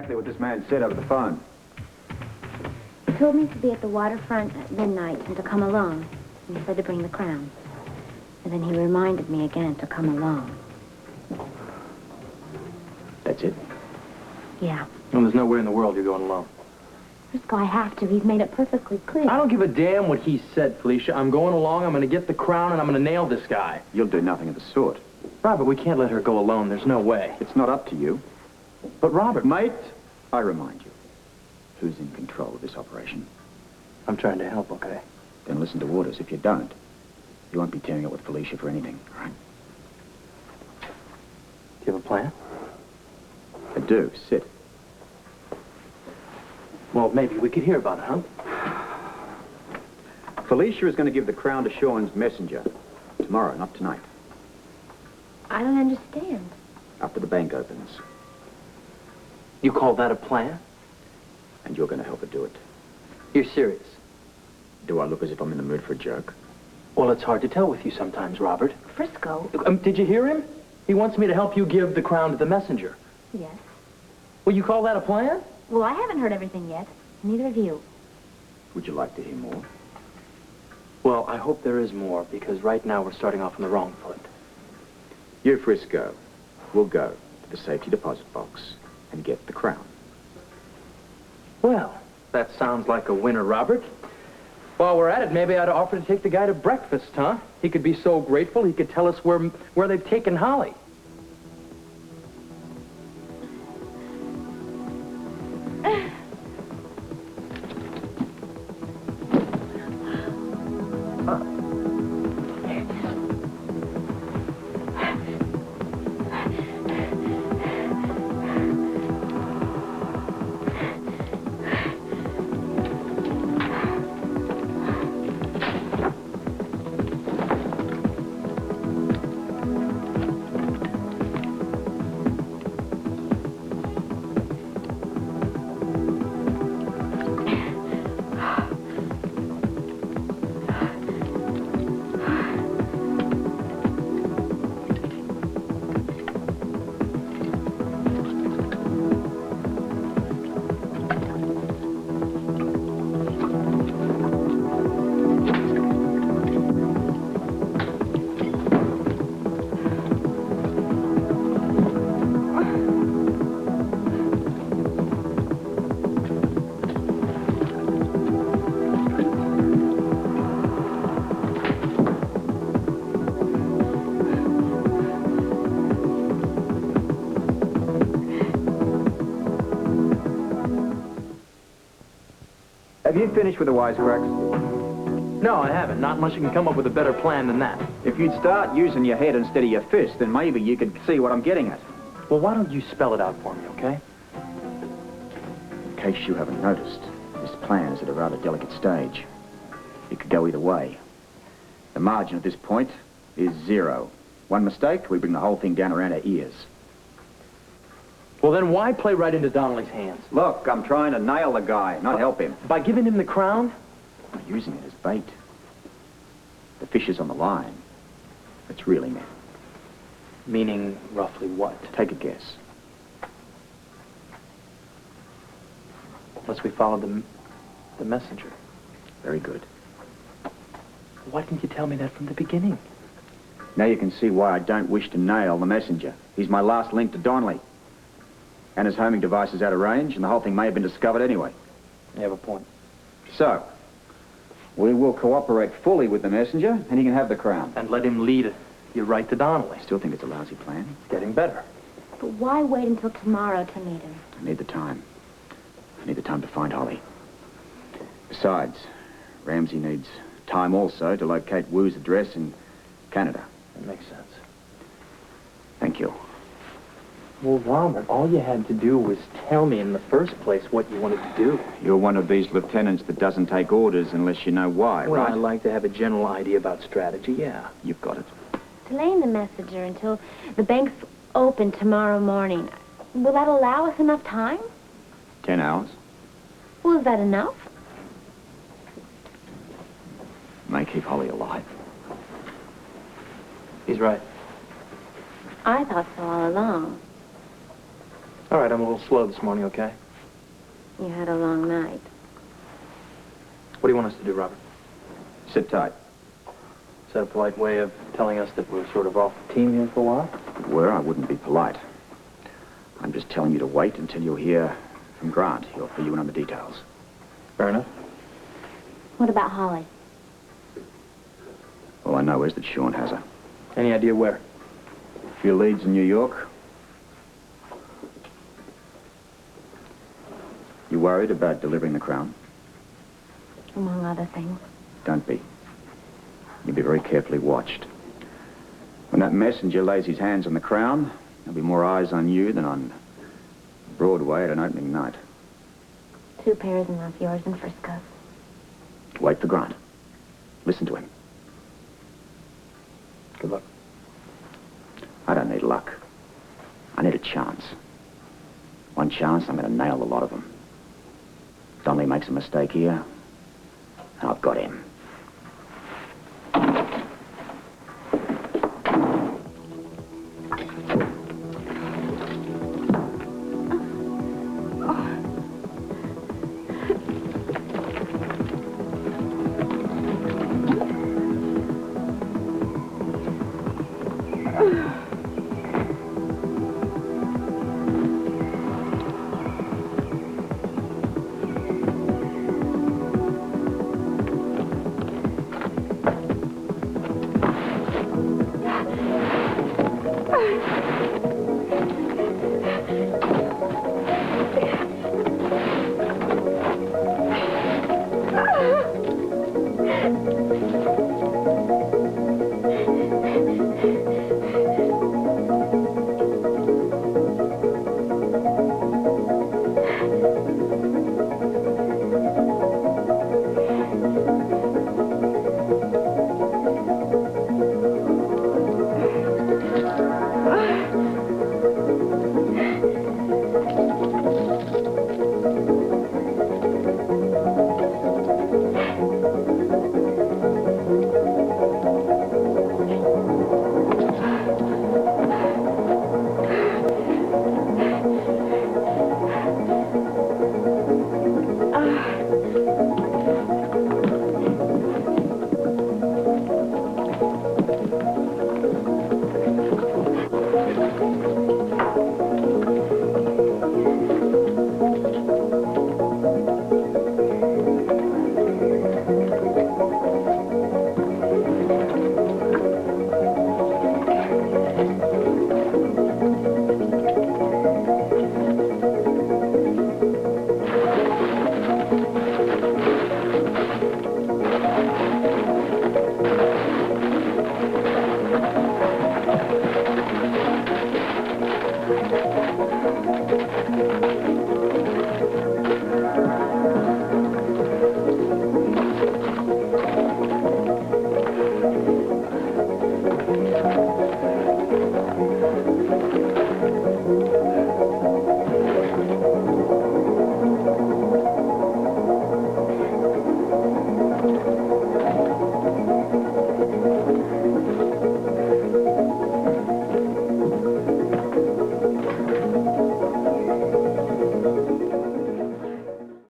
exactly what this man said over the phone. He told me to be at the waterfront at midnight and to come alone. And he said to bring the crown. And then he reminded me again to come alone. That's it? Yeah. Well, there's nowhere in the world you're going alone. Frisco, I have to. He's made it perfectly clear. I don't give a damn what he said, Felicia. I'm going along, I'm going to get the crown, and I'm going to nail this guy. You'll do nothing of the sort. Robert, we can't let her go alone. There's no way. It's not up to you. But, Robert... Mate, I remind you, who's in control of this operation? I'm trying to help, okay? Then listen to orders. If you don't, you won't be tearing up with Felicia for anything, all right? Do you have a plan? I do. Sit. Well, maybe we could hear about it, huh? Felicia is going to give the crown to Sean's messenger. Tomorrow, not tonight. I don't understand. After the bank opens. You call that a plan? And you're going to help her do it. You're serious? Do I look as if I'm in the mood for a joke? Well, it's hard to tell with you sometimes, Robert. Frisco? Did you hear him? He wants me to help you give the crown to the messenger. Yes. Well, you call that a plan? Well, I haven't heard everything yet. Neither have you. Would you like to hear more? Well, I hope there is more, because right now we're starting off on the wrong foot. You, Frisco, will go to the safety deposit box and get the crown. Well, that sounds like a winner, Robert. While we're at it, maybe I'd offer to take the guy to breakfast, huh? He could be so grateful he could tell us where they've taken Holly. Have you finished with the wisecracks? No, I haven't. Not unless you can come up with a better plan than that. If you'd start using your head instead of your fist, then maybe you could see what I'm getting at. Well, why don't you spell it out for me, okay? In case you haven't noticed, this plan is at a rather delicate stage. It could go either way. The margin at this point is 0. One mistake, we bring the whole thing down around our ears. Well, then why play right into Donnelly's hands? Look, I'm trying to nail the guy, not help him. By giving him the crown? I'm using it as bait. The fish is on the line. It's really meant. Meaning roughly what? Take a guess. Unless we follow the messenger. Very good. Why didn't you tell me that from the beginning? Now you can see why I don't wish to nail the messenger. He's my last link to Donnelly. And his homing device is out of range, and the whole thing may have been discovered anyway. You have a point. So, we will cooperate fully with the messenger, and he can have the crown. And let him lead you right to Donnelly. I still think it's a lousy plan. It's getting better. But why wait until tomorrow to meet him? I need the time. I need the time to find Holly. Besides, Ramsey needs time also to locate Wu's address in Canada. That makes sense. Thank you. Well, Robert, all you had to do was tell me in the first place what you wanted to do. You're one of these lieutenants that doesn't take orders unless you know why, Well, right? I like to have a general idea about strategy, yeah. You've got it. Delaying the messenger until the bank's open tomorrow morning. Will that allow us enough time? 10 hours. Well, is that enough? May keep Holly alive. He's right. I thought so all along. All right, I'm a little slow this morning, okay? You had a long night. What do you want us to do, Robert? Sit tight. Is that a polite way of telling us that we're sort of off the team here for a while? If it were, I wouldn't be polite. I'm just telling you to wait until you hear from Grant. He'll fill you in on the details. Fair enough. What about Holly? All I know is that Sean has her. Any idea where? A few leads in New York. You worried about delivering the crown? Among other things. Don't be. You'll be very carefully watched. When that messenger lays his hands on the crown, there'll be more eyes on you than on Broadway at an opening night. 2 pairs enough, yours and Frisco's. Wait for Grant. Listen to him. Good luck. I don't need luck. I need a chance. One chance, I'm going to nail a lot of them. Donnelly makes a mistake here, and I've got him.